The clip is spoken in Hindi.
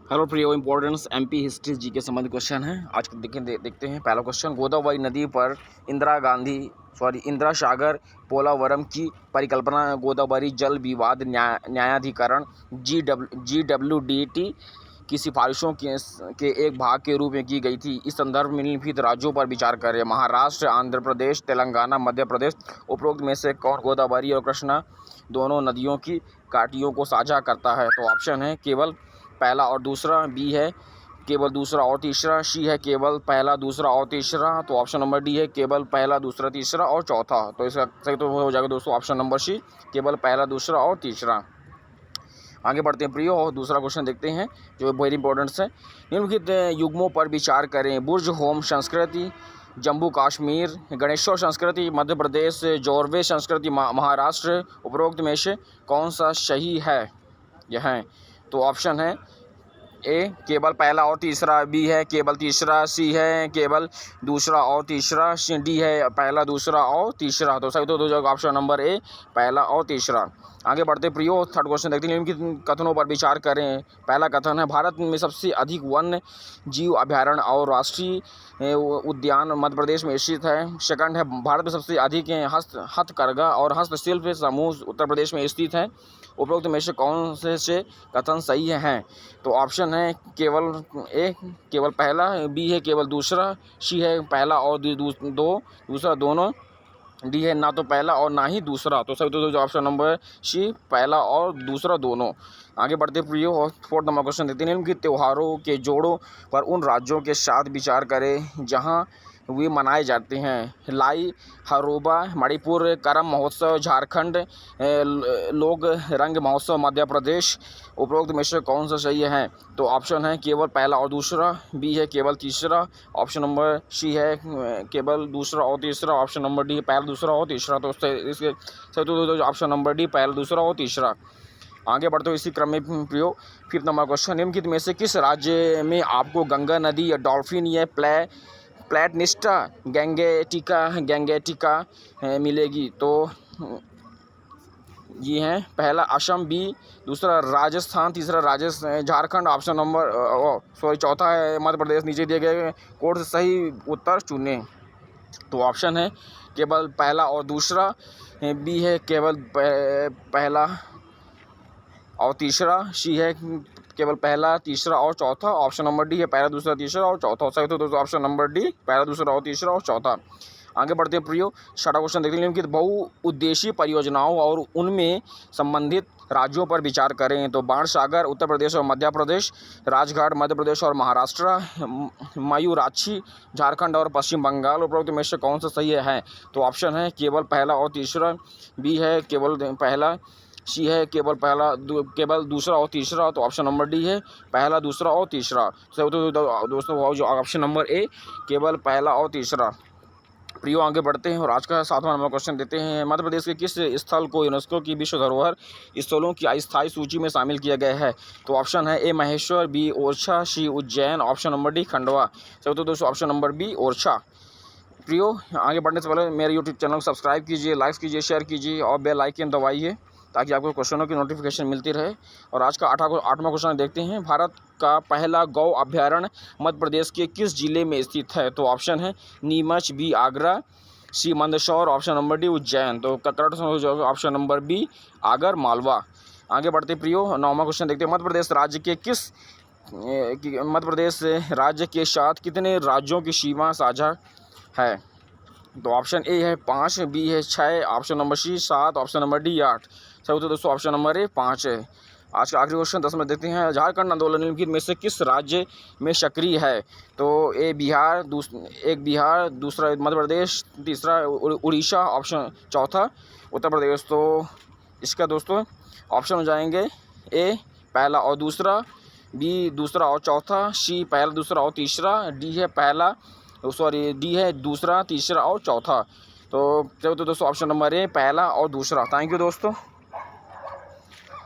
हेलो प्रियो, इंपॉर्टेंस एमपी हिस्ट्री जी के संबंधित क्वेश्चन है। आज देखते हैं पहला क्वेश्चन। गोदावरी नदी पर इंदिरा सागर पोलावरम की परिकल्पना गोदावरी जल विवाद न्यायाधिकरण GWDT की सिफारिशों के एक भाग के रूप में की गई थी। इस संदर्भ में निम्नलिखित राज्यों पर विचार करें। महाराष्ट्र, आंध्र प्रदेश, तेलंगाना, मध्य प्रदेश। उपरोक्त में से कौन गोदावरी और कृष्णा दोनों नदियों की घाटियों को साझा करता है? तो ऑप्शन है केवल पहला और दूसरा, बी है केवल दूसरा और तीसरा, सी है केवल पहला, दूसरा और तीसरा, तो ऑप्शन नंबर डी है केवल पहला, दूसरा, तीसरा और चौथा। तो इसका सही तो हो जाएगा दोस्तों ऑप्शन नंबर सी, केवल पहला, दूसरा और तीसरा। आगे बढ़ते हैं प्रियो और दूसरा क्वेश्चन देखते हैं जो वेरी इंपॉर्टेंट है। निम्नलिखित युग्मों पर विचार करें। बुर्ज होम संस्कृति जम्मू कश्मीर, गणेश्वर संस्कृति मध्य प्रदेश, जोरवे संस्कृति महाराष्ट्र। उपरोक्त में से कौन सा सही है? यह है तो ऑप्शन है ए केवल पहला और तीसरा, बी है केवल तीसरा, सी है केवल दूसरा और तीसरा, डी है पहला, दूसरा और तीसरा। तो सही तो हो जाएगा ऑप्शन नंबर ए, पहला और तीसरा। आगे बढ़ते प्रियो थर्ड क्वेश्चन देखते हैं। किन कथनों पर विचार करें। पहला कथन है भारत में सबसे अधिक वन्य जीव अभयारण्य और राष्ट्रीय उद्यान मध्य प्रदेश में स्थित है। सेकंड है भारत में सबसे अधिक हथकरघा और हस्तशिल्प समूह उत्तर प्रदेश में स्थित है। उपरोक्त में से कौन से कथन सही हैं? तो ऑप्शन है केवल ए केवल पहला, बी है केवल दूसरा, सी है पहला और दूसरा दोनों, डी है ना तो पहला और ना ही दूसरा। तो सही तो ऑप्शन नंबर सी, पहला और दूसरा दोनों। आगे बढ़ते प्रियो और फोर्थ नंबर क्वेश्चन देते हैं। इनके त्योहारों के जोड़ों पर उन राज्यों के साथ विचार करें जहां वे मनाए जाते हैं। लाई हरोबा मणिपुर, करम महोत्सव झारखंड, लोक रंग महोत्सव मध्य प्रदेश। उपरोक्त में से कौन सा सही है? तो ऑप्शन है केवल पहला और दूसरा, बी है केवल तीसरा, ऑप्शन नंबर सी है केवल दूसरा और तीसरा, ऑप्शन नंबर डी पहला, दूसरा और तीसरा। तो इसके सही तो ऑप्शन नंबर डी, पहला, दूसरा और तीसरा। आगे बढ़ते हुए इसी क्रम में प्रियो फिफ्थ नंबर क्वेश्चन। निम्नलिखित में से किस राज्य में आपको गंगा नदी या डॉल्फिन या प्लेटनिस्टा गैंगेटिका मिलेगी? तो ये हैं पहला असम, बी दूसरा राजस्थान, तीसरा झारखंड, ऑप्शन नंबर चौथा है मध्य प्रदेश। नीचे दिए गए कोड से सही उत्तर चुनें। तो ऑप्शन है केवल पहला और दूसरा, बी है केवल पहला और तीसरा, सी है केवल पहला, तीसरा और चौथा, ऑप्शन नंबर डी है पहला, दूसरा, तीसरा और चौथा। सही तो ऑप्शन नंबर डी, पहला, दूसरा और तीसरा और चौथा। आगे बढ़ते हैं प्रियो छठा क्वेश्चन देखते हैं कि बहुउद्देशीय परियोजनाओं और उनमें संबंधित राज्यों पर विचार करें। तो बाणसागर उत्तर प्रदेश और मध्य प्रदेश, राजघाट मध्य प्रदेश और महाराष्ट्र, मयूराक्षी झारखंड और पश्चिम बंगाल। उपरोक्त में से कौन सा सही है? तो ऑप्शन है केवल पहला और तीसरा, बी है केवल पहला, सी है केवल पहला केवल दूसरा और तीसरा, तो ऑप्शन नंबर डी है पहला, दूसरा और तीसरा। तो दोस्तों जो ऑप्शन नंबर ए केवल पहला और तीसरा। प्रियो आगे बढ़ते हैं और आज का 7वां नंबर क्वेश्चन देते हैं। मध्य प्रदेश के किस स्थल को यूनेस्को की विश्व धरोहर स्थलों की अस्थायी सूची में शामिल किया गया है? तो ऑप्शन है A Maheshwar, B Orchha, C Ujjain, option number D Khandwa. तो दोस्तों ऑप्शन नंबर बी ओरछा। प्रियो आगे बढ़ने से पहले मेरे यूट्यूब चैनल को सब्सक्राइब कीजिए, लाइक कीजिए, शेयर कीजिए और बेल आइकन दबाइए ताकि आपको क्वेश्चनों की नोटिफिकेशन मिलती रहे। और आज का 8वां क्वेश्चन देखते हैं। भारत का पहला गौ अभ्यारण्य मध्य प्रदेश के किस जिले में स्थित है? तो ऑप्शन है Neemuch, B Agra, C Mandsaur, option number D Ujjain. तो correct option number B Agar Malwa. आगे बढ़ते प्रियो 9वां क्वेश्चन देखते हैं। मध्य प्रदेश राज्य के साथ कितने राज्यों की सीमा साझा है? तो ऑप्शन ए है 5, बी है 6, option number C 7, option number D 8। सही तो दोस्तों ऑप्शन नंबर ए 5 है। आज का आखिरी क्वेश्चन 10 में देखते हैं। झारखंड आंदोलन निम्नलिखित में से किस राज्य में सक्रिय है? तो ए बिहार, बिहार, दूसरा मध्य प्रदेश, तीसरा उड़ीसा, ऑप्शन चौथा उत्तर प्रदेश। तो इसका दोस्तों ऑप्शन हो जाएंगे ए पहला और दूसरा, बी दूसरा और चौथा, सी पहला, दूसरा और तीसरा, डी है दूसरा, तीसरा और चौथा। तो दोस्तों ऑप्शन नंबर ए पहला और दूसरा। थैंक यू दोस्तों।